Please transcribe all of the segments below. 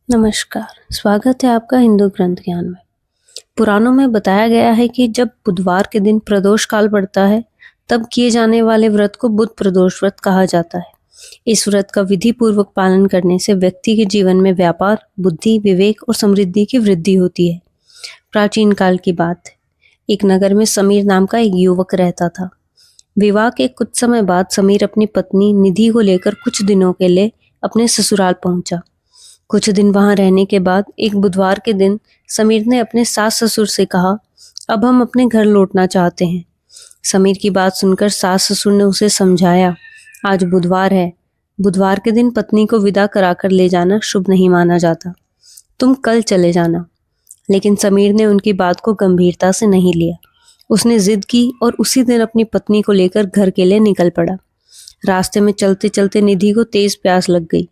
नमस्कार, स्वागत है आपका हिंदू ग्रंथ ज्ञान में। पुराणों में बताया गया है कि जब बुधवार के दिन प्रदोष काल पड़ता है, तब किए जाने वाले व्रत को बुध प्रदोष व्रत कहा जाता है। इस व्रत का विधि पूर्वक पालन करने से व्यक्ति के जीवन में व्यापार, बुद्धि, विवेक और समृद्धि की वृद्धि होती है। प्राचीन काल की बात है। एक नगर में समीर नाम का एक युवक रहता था। विवाह के कुछ समय बाद समीर अपनी पत्नी निधि को लेकर कुछ दिनों के लिए अपने ससुराल पहुंचा। कुछ दिन वहां रहने के बाद एक बुधवार के दिन समीर ने अपने सास ससुर से कहा, अब हम अपने घर लौटना चाहते हैं। समीर की बात सुनकर सास ससुर ने उसे समझाया, आज बुधवार है, बुधवार के दिन पत्नी को विदा कराकर ले जाना शुभ नहीं माना जाता, तुम कल चले जाना। लेकिन समीर ने उनकी बात को गंभीरता से नहीं लिया। उसने जिद की और उसी दिन अपनी पत्नी को लेकर घर के लिए निकल पड़ा। रास्ते में चलते चलते निधि को तेज प्यास लग गई।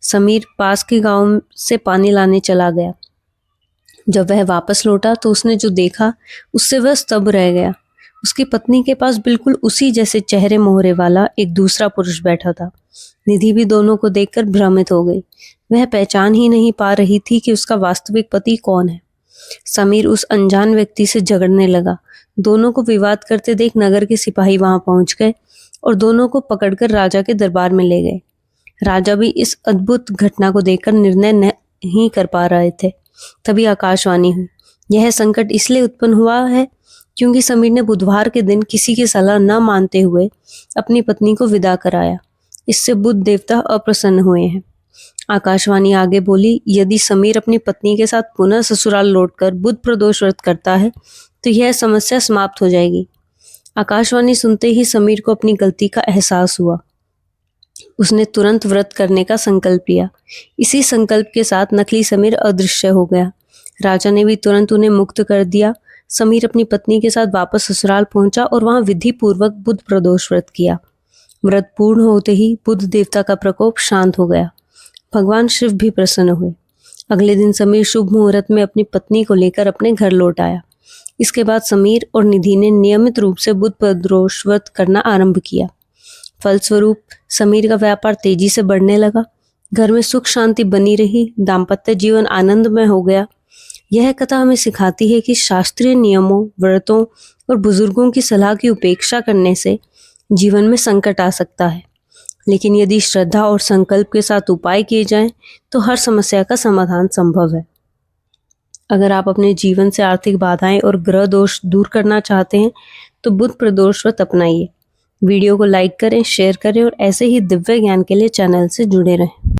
समीर पास के गांव से पानी लाने चला गया। जब वह वापस लौटा तो उसने जो देखा उससे वह स्तब्ध रह गया। उसकी पत्नी के पास बिल्कुल उसी जैसे चेहरे मोहरे वाला एक दूसरा पुरुष बैठा था। निधि भी दोनों को देखकर भ्रमित हो गई। वह पहचान ही नहीं पा रही थी कि उसका वास्तविक पति कौन है। समीर उस अनजान व्यक्ति से झगड़ने लगा। दोनों को विवाद करते देख नगर के सिपाही वहां पहुंच गए और दोनों को पकड़कर राजा के दरबार में ले गए। राजा भी इस अद्भुत घटना को देखकर निर्णय नहीं कर पा रहे थे। तभी आकाशवाणी हुई। यह संकट इसलिए उत्पन्न हुआ है क्योंकि समीर ने बुधवार के दिन किसी की सलाह न मानते हुए अपनी पत्नी को विदा कराया। इससे बुध देवता अप्रसन्न हुए हैं। आकाशवाणी आगे बोली, यदि समीर अपनी पत्नी के साथ पुनः ससुराल लौटकर बुध प्रदोष व्रत करता है तो यह समस्या समाप्त हो जाएगी। आकाशवाणी सुनते ही समीर को अपनी गलती का एहसास हुआ। उसने तुरंत व्रत करने का संकल्प लिया। इसी संकल्प के साथ नकली समीर अदृश्य हो गया। राजा ने भी तुरंत उन्हें मुक्त कर दिया। समीर अपनी पत्नी के साथ वापस ससुराल पहुंचा और वहां विधि पूर्वक बुध प्रदोष व्रत किया। व्रत पूर्ण होते ही बुध देवता का प्रकोप शांत हो गया। भगवान शिव भी प्रसन्न हुए। अगले दिन समीर शुभ मुहूर्त में अपनी पत्नी को लेकर अपने घर लौट आया। इसके बाद समीर और निधि ने नियमित रूप से बुध प्रदोष व्रत करना आरंभ किया। फलस्वरूप समीर का व्यापार तेजी से बढ़ने लगा। घर में सुख शांति बनी रही। दाम्पत्य जीवन आनंदमय हो गया। यह कथा हमें सिखाती है कि शास्त्रीय नियमों, व्रतों और बुजुर्गों की सलाह की उपेक्षा करने से जीवन में संकट आ सकता है, लेकिन यदि श्रद्धा और संकल्प के साथ उपाय किए जाएं तो हर समस्या का समाधान संभव है। अगर आप अपने जीवन से आर्थिक बाधाएं और ग्रह दोष दूर करना चाहते हैं तो बुध प्रदोष व्रत अपनाइए। वीडियो को लाइक करें, शेयर करें और ऐसे ही दिव्य ज्ञान के लिए चैनल से जुड़े रहें।